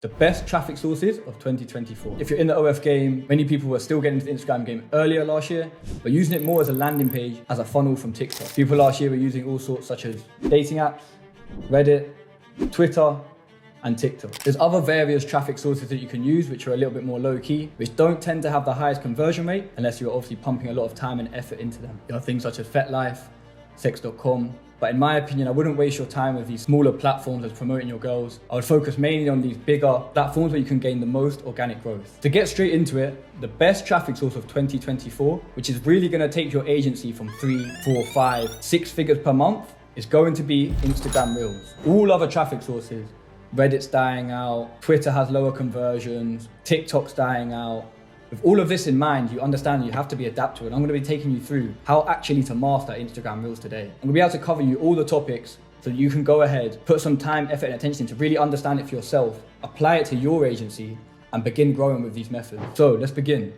The best traffic sources of 2024. If you're in the OF game, many people were still getting into the Instagram game earlier last year, but using it more as a landing page, as a funnel from TikTok. People last year were using all sorts such as dating apps, Reddit, Twitter, and TikTok. There's other various traffic sources that you can use which are a little bit more low key, which don't tend to have the highest conversion rate unless you're obviously pumping a lot of time and effort into them. There are things such as FetLife, Sex.com, but in my opinion, I wouldn't waste your time with these smaller platforms as promoting your girls. I would focus mainly on these bigger platforms where you can gain the most organic growth. To get straight into it, the best traffic source of 2024, which is really gonna take your agency from 3, 4, 5, 6 figures per month, is going to be Instagram Reels. All other traffic sources, Reddit's dying out, Twitter has lower conversions, TikTok's dying out. With all of this in mind, you understand you have to be adaptable, and I'm going to be taking you through how actually to master Instagram Reels today. I'm going to be able to cover you all the topics so that you can go ahead, put some time, effort and attention to really understand it for yourself, apply it to your agency and begin growing with these methods. So let's begin.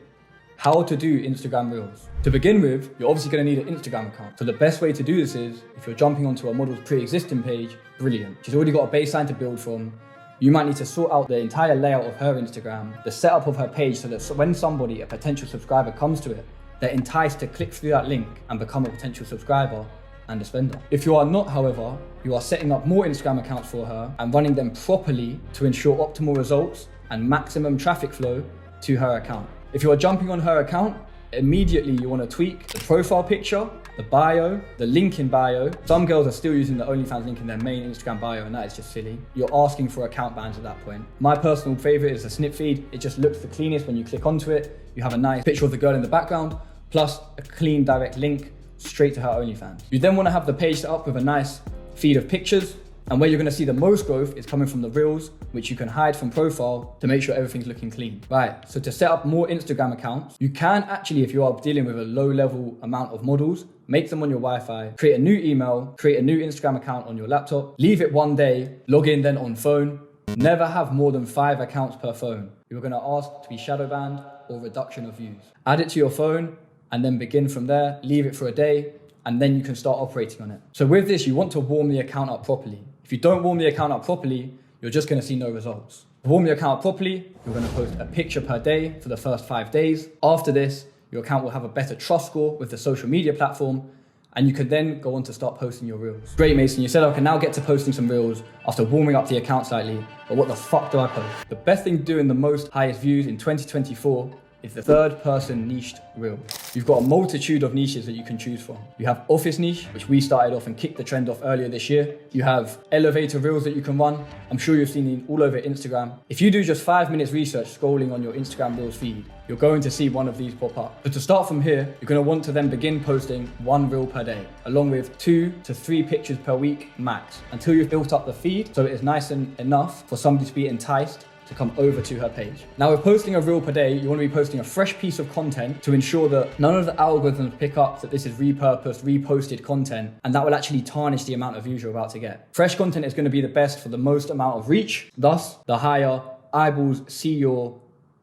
How to do Instagram Reels. To begin with, you're obviously going to need an Instagram account. So the best way to do this is, if you're jumping onto a model's pre-existing page, brilliant. She's already got a baseline to build from. You might need to sort out the entire layout of her Instagram, the setup of her page, so that when somebody, a potential subscriber, comes to it, they're enticed to click through that link and become a potential subscriber and a spender. If you are not, however, you are setting up more Instagram accounts for her and running them properly to ensure optimal results and maximum traffic flow to her account. If you are jumping on her account, immediately you want to tweak the profile picture, the bio, the link in bio. Some girls are still using the OnlyFans link in their main Instagram bio, and that is just silly. You're asking for account bans at that point. My personal favorite is the snip feed. It just looks the cleanest when you click onto it. You have a nice picture of the girl in the background, plus a clean direct link straight to her OnlyFans. You then want to have the page set up with a nice feed of pictures, and where you're going to see the most growth is coming from the Reels, which you can hide from profile to make sure everything's looking clean. Right, so to set up more Instagram accounts, you can actually, if you are dealing with a low level amount of models, make them on your Wi-Fi, create a new email, create a new Instagram account on your laptop, leave it one day, log in then on phone. Never have more than 5 accounts per phone. You're going to ask to be shadow banned or reduction of views. Add it to your phone and then begin from there, leave it for a day, and then you can start operating on it. So with this, you want to warm the account up properly. If you don't warm the account up properly, you're just going to see no results. To warm your account up properly, you're going to post a picture per day for the first 5 days. After this, your account will have a better trust score with the social media platform, and you can then go on to start posting your Reels. Great, Mason, you said I can now get to posting some Reels after warming up the account slightly, but what the fuck do I post? The best thing doing the most highest views in 2024 is the third person niched reel. You've got a multitude of niches that you can choose from. You have office niche, which we started off and kicked the trend off earlier this year. You have elevator reels that you can run. I'm sure you've seen it all over Instagram. If you do just 5 minutes research scrolling on your Instagram Reels feed, you're going to see one of these pop up. So to start from here, you're going to want to then begin posting 1 reel per day, along with 2 to 3 pictures per week max, until you've built up the feed so it is nice and enough for somebody to be enticed to come over to her page. Now, with posting a reel per day, you want to be posting a fresh piece of content to ensure that none of the algorithms pick up that this is repurposed, reposted content, and that will actually tarnish the amount of views you're about to get. Fresh content is going to be the best for the most amount of reach, thus the higher eyeballs see your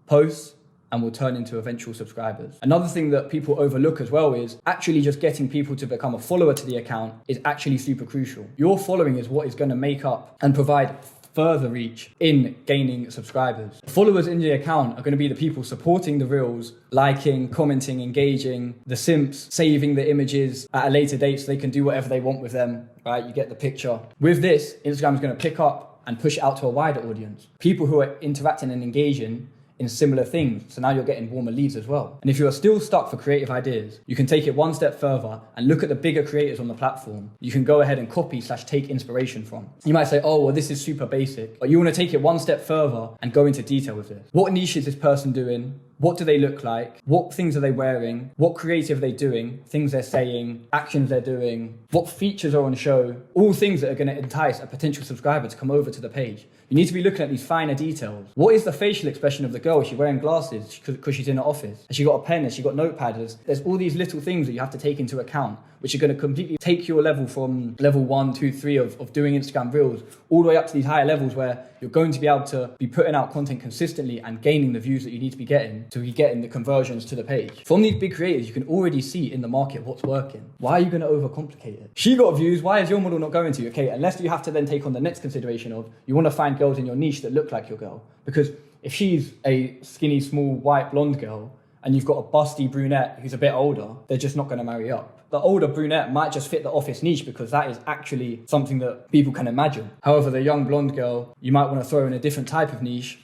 posts and will turn into eventual subscribers. Another thing that people overlook as well is actually just getting people to become a follower to the account is actually super crucial. Your following is what is going to make up and provide further reach in gaining subscribers. Followers in the account are going to be the people supporting the reels, liking, commenting, engaging, the simps, saving the images at a later date so they can do whatever they want with them, right? You get the picture. With this, Instagram is going to pick up and push it out to a wider audience. People who are interacting and engaging in similar things. So now you're getting warmer leads as well. And if you are still stuck for creative ideas, you can take it one step further and look at the bigger creators on the platform. You can go ahead and copy/take inspiration from. You might say, oh, well, this is super basic, but you want to take it one step further and go into detail with this. What niche is this person doing? What do they look like? What things are they wearing? What creative are they doing? Things they're saying, actions they're doing, what features are on show? All things that are going to entice a potential subscriber to come over to the page. You need to be looking at these finer details. What is the facial expression of the girl? Is she wearing glasses because she's in an office? Has she got a pen? Has she got notepads? There's all these little things that you have to take into account, which are going to completely take your level from level 1, 2, 3 of doing Instagram Reels all the way up to these higher levels where you're going to be able to be putting out content consistently and gaining the views that you need to be getting to be getting the conversions to the page. From these big creators, you can already see in the market what's working. Why are you going to overcomplicate it? She got views, why is your model not going to? Okay, unless you have to then take on the next consideration of you want to find girls in your niche that look like your girl. Because if she's a skinny, small, white, blonde girl, and you've got a busty brunette who's a bit older, they're just not going to marry up. The older brunette might just fit the office niche because that is actually something that people can imagine. However, the young blonde girl, you might want to throw in a different type of niche,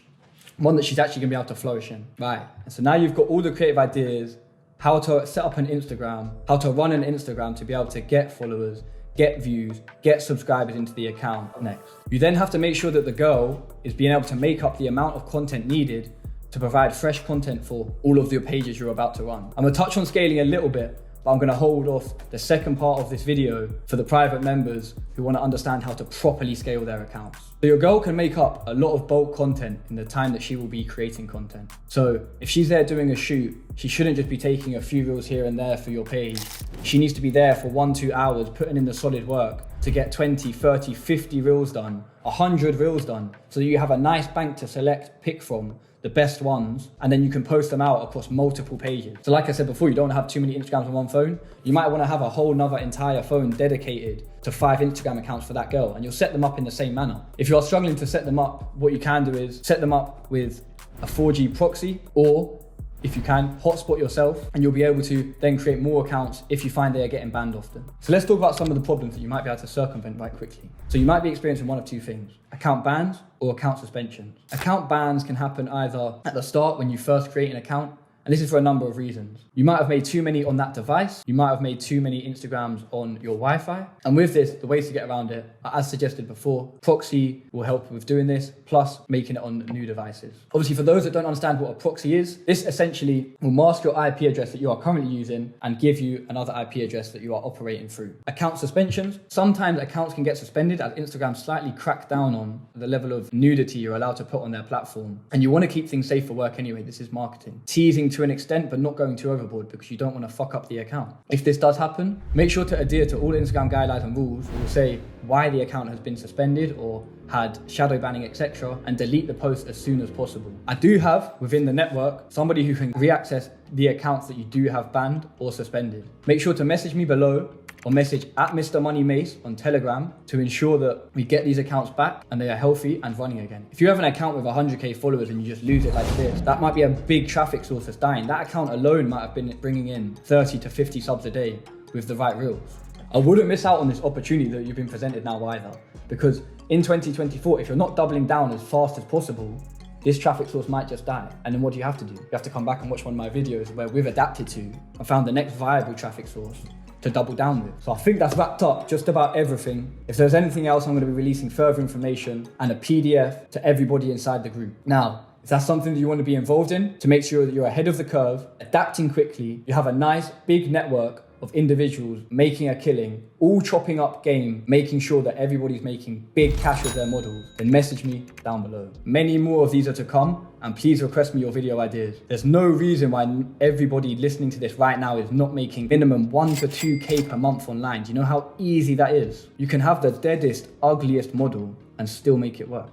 one that she's actually going to be able to flourish in. Right. And so now you've got all the creative ideas, how to set up an Instagram, how to run an Instagram to be able to get followers, get views, get subscribers into the account next. You then have to make sure that the girl is being able to make up the amount of content needed to provide fresh content for all of your pages you're about to run. I'm gonna touch on scaling a little bit, but I'm gonna hold off the second part of this video for the private members who wanna understand how to properly scale their accounts. So your girl can make up a lot of bulk content in the time that she will be creating content. So if she's there doing a shoot, she shouldn't just be taking a few reels here and there for your page. She needs to be there for 1-2 hours, putting in the solid work to get 20, 30, 50 reels done, 100 reels done, so that you have a nice bank to pick from, the best ones, and then you can post them out across multiple pages. So like I said before, you don't have too many Instagrams on one phone. You might want to have a whole nother entire phone dedicated to 5 Instagram accounts for that girl, and you'll set them up in the same manner. If you are struggling to set them up, what you can do is set them up with a 4G proxy, or if you can, hotspot yourself, and you'll be able to then create more accounts if you find they are getting banned often. So let's talk about some of the problems that you might be able to circumvent right quickly. So you might be experiencing one of two things: account bans or account suspensions. Account bans can happen either at the start when you first create an account, and this is for a number of reasons. You might have made too many on that device. You might have made too many Instagrams on your Wi-Fi. And with this, the ways to get around it are, as suggested before, proxy will help with doing this, plus making it on new devices. Obviously, for those that don't understand what a proxy is, this essentially will mask your IP address that you are currently using and give you another IP address that you are operating through. Account suspensions. Sometimes accounts can get suspended as Instagram slightly cracked down on the level of nudity you're allowed to put on their platform. And you want to keep things safe for work anyway. This is marketing. Teasing to an extent, but not going too overboard because you don't want to fuck up the account. If this does happen, make sure to adhere to all Instagram guidelines and rules that will say why the account has been suspended or had shadow banning, etc., and delete the post as soon as possible. I do have within the network somebody who can reaccess the accounts that you do have banned or suspended. Make sure to message me below or message at Mr. Money Mace on Telegram to ensure that we get these accounts back and they are healthy and running again. If you have an account with 100k followers and you just lose it like this, that might be a big traffic source that's dying. That account alone might have been bringing in 30 to 50 subs a day with the right reels. I wouldn't miss out on this opportunity that you've been presented now either, because in 2024, if you're not doubling down as fast as possible, this traffic source might just die. And then what do you have to do? You have to come back and watch one of my videos where we've adapted to and found the next viable traffic source to double down with. So I think that's wrapped up just about everything. If there's anything else, I'm going to be releasing further information and a PDF to everybody inside the group. Now, if that's something that you want to be involved in, to make sure that you're ahead of the curve, adapting quickly, you have a nice big network of individuals making a killing, all chopping up game, making sure that everybody's making big cash with their models, then message me down below. Many more of these are to come, and please request me your video ideas. There's no reason why everybody listening to this right now is not making minimum 1 to 2k per month online. Do you know how easy that is? You can have the deadest, ugliest model and still make it work.